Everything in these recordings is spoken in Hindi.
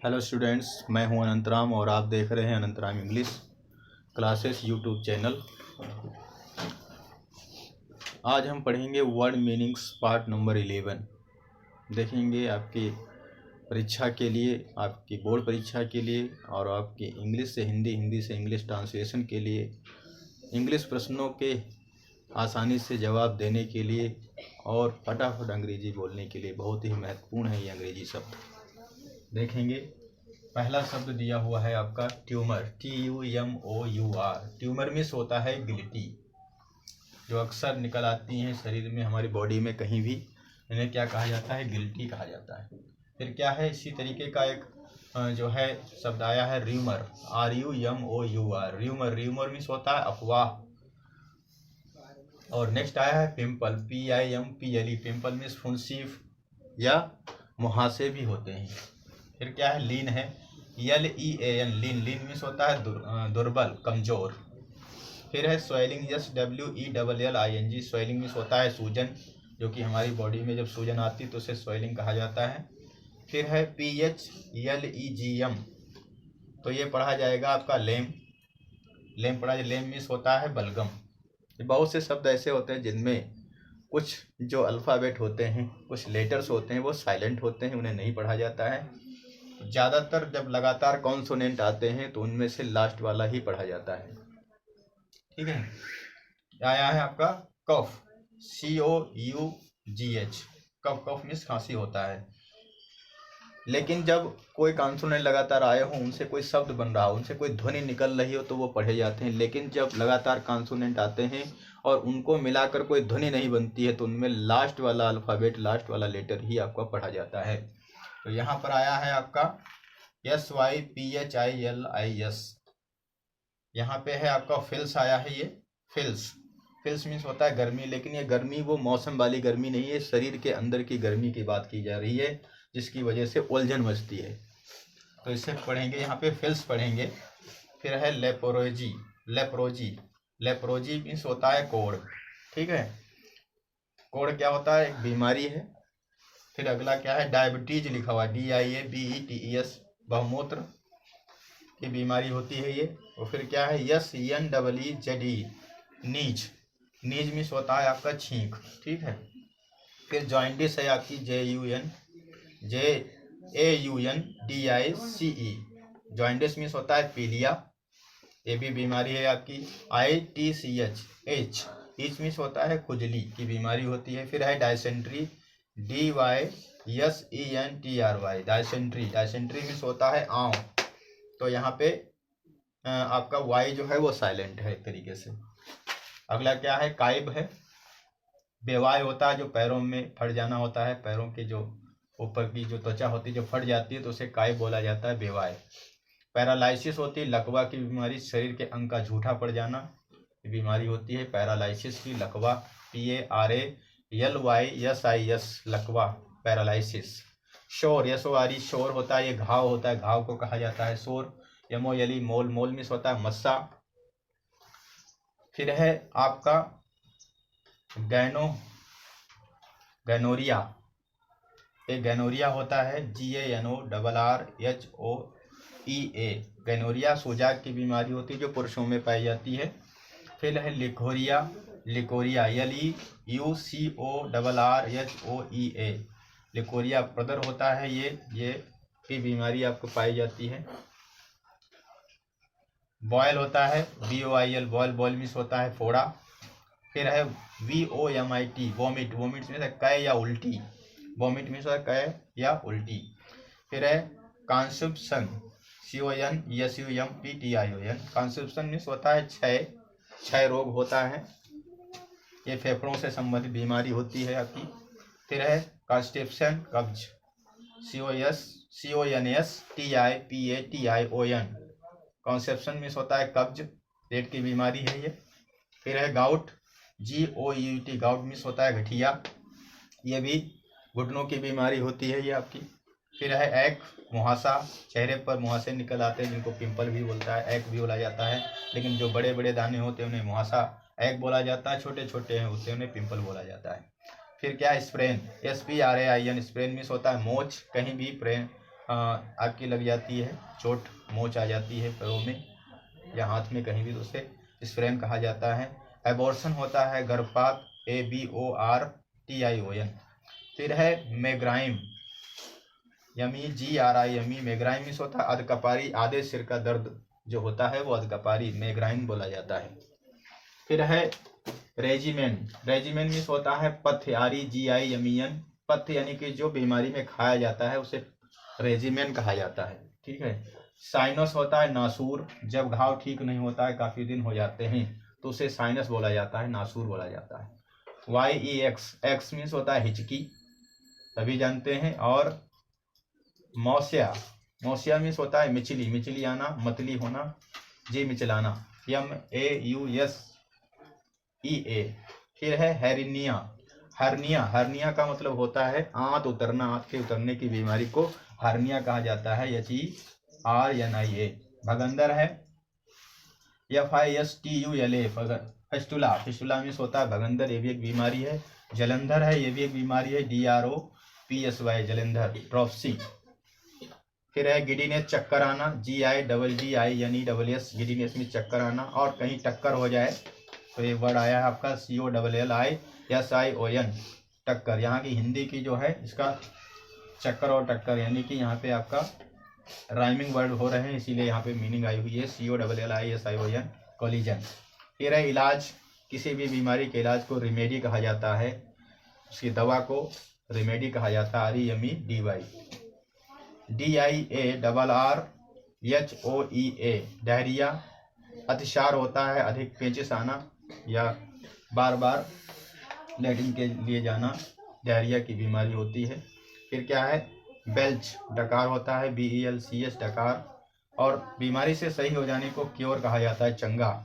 हेलो स्टूडेंट्स, मैं हूं अनंतराम और आप देख रहे हैं Anantaram English classes YouTube channel. आज हम पढ़ेंगे वर्ड मीनिंग्स पार्ट नंबर 11। देखेंगे आपकी परीक्षा के लिए, आपकी बोर्ड परीक्षा के लिए और आपकी इंग्लिश से हिंदी, हिंदी से इंग्लिश ट्रांसलेशन के लिए, इंग्लिश प्रश्नों के आसानी से जवाब देने के लिए और फटाफट अंग्रेजी बोलने के लिए बहुत ही महत्वपूर्ण है ये अंग्रेजी शब्द। देखेंगे पहला शब्द दिया हुआ है आपका ट्यूमर, TUMOUR। ट्यूमर मीन्स होता है गिल्टी, जो अक्सर निकल आती हैं शरीर में, हमारी बॉडी में कहीं भी, इन्हें क्या कहा जाता है? गिल्टी कहा जाता है। फिर क्या है, इसी तरीके का एक जो है शब्द आया है rumour, RUMOUR। Rumour, rumour means होता है अफवाह। और नेक्स्ट आया है पिंपल, PIMPLE। पिंपल मीन्स फुंसी या मुहासे भी होते हैं। फिर क्या है, लीन है, LEAN, लीन, लीन मीन्स होता है दुर्बल, कमजोर। फिर है स्वेलिंग, SWELLING। स्वेलिंग मीन्स होता है सूजन, जो कि हमारी बॉडी में जब सूजन आती है तो उसे स्वेलिंग कहा जाता है। फिर है PHLEGM, तो ये पढ़ा जाएगा आपका लेम, लेम पढ़ा जाए। लेम मीन्स होता है बलगम। बहुत से शब्द ऐसे होते हैं जिनमें कुछ जो अल्फ़ाबेट होते हैं, कुछ लेटर्स होते हैं, वो साइलेंट होते हैं, उन्हें नहीं पढ़ा जाता है। ज़्यादातर जब लगातार कॉन्सोनेंट आते हैं तो उनमें से लास्ट वाला ही पढ़ा जाता है। ठीक है। आया है आपका कफ, COUGH। कफ, कफ मीन्स खांसी होता है। लेकिन जब कोई कॉन्सोनेंट लगातार आए हो, उनसे कोई शब्द बन रहा हो, उनसे कोई ध्वनि निकल रही हो, तो वो पढ़े जाते हैं। लेकिन जब लगातार कॉन्सोनेंट आते हैं और उनको मिलाकर कोई ध्वनि नहीं बनती है, तो उनमें लास्ट वाला अल्फ़ाबेट, लास्ट वाला लेटर ही आपका पढ़ा जाता है। तो यहाँ पर आया है आपका SYPHILIS। यहाँ पे है आपका फिल्स आया है, ये फिल्स, फिल्स मीन्स होता है गर्मी। लेकिन ये गर्मी वो मौसम वाली गर्मी नहीं है, शरीर के अंदर की गर्मी की बात की जा रही है, जिसकी वजह से उलझन मचती है। तो इसे पढ़ेंगे, यहाँ पे फिल्स पढ़ेंगे। फिर है लेप्रोजी, लेप्रोजी, लेप्रोजी मीन्स होता है कोढ़। ठीक है, कोढ़ क्या होता है? एक बीमारी है। फिर अगला क्या है, डायबिटीज लिखा हुआ है, DIABETES, बहुमूत्र की बीमारी होती है ये। और फिर क्या है, SNEEZE, नीज, नीज मीन्स होता है आपका छींक। ठीक है। फिर जॉइंडिस है आपकी, JAUNDICE। जॉइंडिस मीन्स होता है पीलिया, ये भी बीमारी है आपकी। ITCH, एच मीन्स होता है खुजली की बीमारी होती है। फिर है dysentery, DYSENTRY, dysentery, dysentery means होता है आँव। तो यहाँ पे आपका वाई जो है वो साइलेंट है एक तरीके से। अगला क्या है, काइब है, बेवाय होता है, जो पैरों में फट जाना होता है, पैरों के जो ऊपर की जो त्वचा होती है जो फट जाती है तो उसे काइब बोला जाता है, बेवाय। पैरालाइसिस होती है, लकवा की बीमारी, शरीर के अंग का झूठा पड़ जाना बीमारी होती है पैरालाइसिस की, लकवा, PARALYSIS, लकवा, पैरालाइसिस। शोर, SORE, शोर होता है, ये घाव होता है, घाव को कहा जाता है शोर। MOLE, मोल, मोल मीन्स होता है मस्सा। फिर है आपका गैनोरिया, एक गैनोरिया होता है, GANORRHOEA। गैनोरिया सोजाक की बीमारी होती है जो पुरुषों में पाई जाती है। फिर है लिकोरिया, लिकोरिया, LEUCORRHOEA, लिकोरिया प्रदर होता है, ये की बीमारी आपको पाई जाती है। बॉयल होता है, BOIL, बॉयल, बॉयल मीन्स होता है फोड़ा। फिर है VOMIT, वोमिट, वोमिट मीन्स कै या उल्टी, वोमिट मीन्स होता है कै या उल्टी। फिर है कॉन्स्टिपेशन, CONSUMPTION, कॉन्स्टिपेशन मीन्स होता है क्षय, क्षय रोग होता है, ये फेफड़ों से संबंधित बीमारी होती है आपकी। फिर है कॉन्स्टिपेशन, कब्ज, CONSTIPATION, कॉन्स्टिपेशन मीन्स होता है कब्ज, पेट की बीमारी है ये। फिर है गाउट, GOUT, गाउट मीन्स होता है गठिया, ये भी घुटनों की बीमारी होती है ये आपकी। फिर है एक, मुहासा, चेहरे पर मुहासे निकल आते हैं जिनको पिंपल भी बोलता है, एक भी बोला जाता है। लेकिन जो बड़े बड़े दाने होते हैं उन्हें मुहासा एक बोला जाता है, छोटे छोटे हैं होते हैं उन्हें पिंपल बोला जाता है। फिर क्या है, स्प्रेन, SPRAIN, स्प्रेन मीन्स होता है मोच, कहीं भी आपकी लग जाती है, चोट मोच आ जाती है पैरों में या हाथ में कहीं भी, तो उसे स्प्रेन कहा जाता है। एबॉर्शन होता है गर्भपात, ABORTION। फिर है मैग्राइम, GRIME। मैग्राइम मीन्स होता है अधकपारी, आधे सिर का दर्द जो होता है वो अधकपारी मैग्राइम बोला जाता है। फिर है रेजिमेन। रेजिमेन मीन्स होता है पथ्य, REGIMEN। पथ्य यानी कि जो बीमारी में खाया जाता है उसे रेजिमेन कहा जाता है, ठीक है। साइनस होता है नासूर, जब घाव ठीक नहीं होता है, काफी दिन हो जाते हैं तो उसे साइनस बोला जाता है, नासूर बोला जाता है। YEX, एक्स मीन्स होता है हिचकी, सभी जानते हैं। और मौसिया, मौसिया मीन्स होता है मिचली, मिचली आना, मतली होना, जी मिचलाना, MAUSEA। फिर है हेरिनिया। हर्निया, हर्निया का मतलब होता है आंत उतरना, आंत के उतरने की बीमारी को हर्निया कहा जाता है, HERNIA। भगंदर है FISTULA, फिस्टुला, फिस्टुला मीन्स होता है भगंदर, ये भी एक बीमारी है। जलंधर है, ये भी एक बीमारी है, DROPSY, जलंधर, ड्रॉप्सी। फिर है गिडीनेस, चक्कर आना, GIDDINESS, गिडीनेस में चक्कर आना। और कहीं टक्कर हो जाए तो ये वर्ड आया है आपका COLLISION, टक्कर। यहाँ की हिंदी की जो है इसका चक्कर और टक्कर, यानी कि यहाँ पे आपका राइमिंग वर्ड हो रहे हैं, इसीलिए यहाँ पे मीनिंग आई हुई है COLLISION, कोलिजन। फिर है इलाज, किसी भी बीमारी के इलाज को रेमेडी कहा जाता है, उसकी दवा को रेमेडी कहा जाता है, REMEDY। DIARRHOEA, diarrhoea. अतिसार होता है अधिक पेचिश आना या बार बार लैट्रिन के लिए जाना, डायरिया की बीमारी होती है। फिर क्या है बेल्च, डकार होता है, BELCH, डकार। और बीमारी से सही हो जाने को क्योर कहा जाता है, चंगा।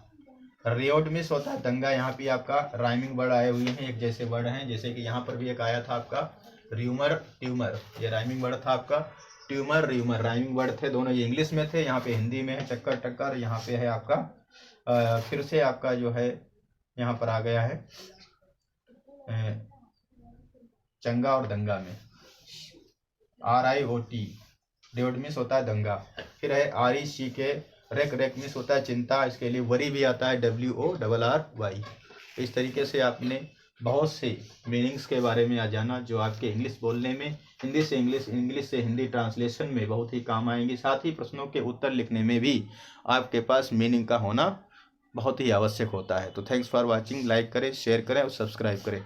रियोडमिस होता है दंगा, यहाँ पे आपका राइमिंग वर्ड आए हुए हैं, एक जैसे वर्ड हैं, जैसे कि यहाँ पर भी एक आया था आपका र्यूमर, ट्यूमर, ये राइमिंग वर्ड था आपका। ट्यूमर, र्यूमर राइमिंग वर्ड थे, दोनों ये इंग्लिश में थे, यहाँ पे हिंदी में है। चक्कर, टक्कर, यहाँ पे है आपका फिर से आपका जो है यहाँ पर आ गया है चंगा और दंगा में, RIOT। रियोडमिस होता है दंगा। फिर है RECK, रेक, रेक मिस होता है चिंता, इसके लिए वरी भी आता है, WORRY। इस तरीके से आपने बहुत से मीनिंग्स के बारे में जाना जो आपके इंग्लिश बोलने में, हिंदी से इंग्लिश, इंग्लिश से हिंदी ट्रांसलेशन में बहुत ही काम आएंगी। साथ ही प्रश्नों के उत्तर लिखने में भी आपके पास मीनिंग का होना बहुत ही आवश्यक होता है। तो थैंक्स फॉर वॉचिंग, लाइक करें, शेयर करें और सब्सक्राइब करें।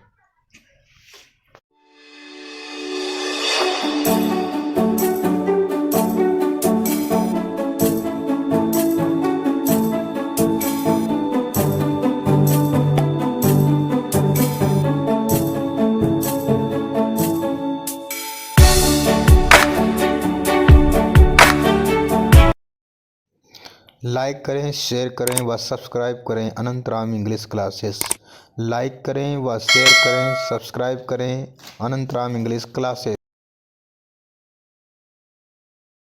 लाइक करें, शेयर करें व सब्सक्राइब करें अनंतराम इंग्लिश क्लासेस। लाइक करें व शेयर करें, सब्सक्राइब करें अनंतराम इंग्लिश क्लासेस।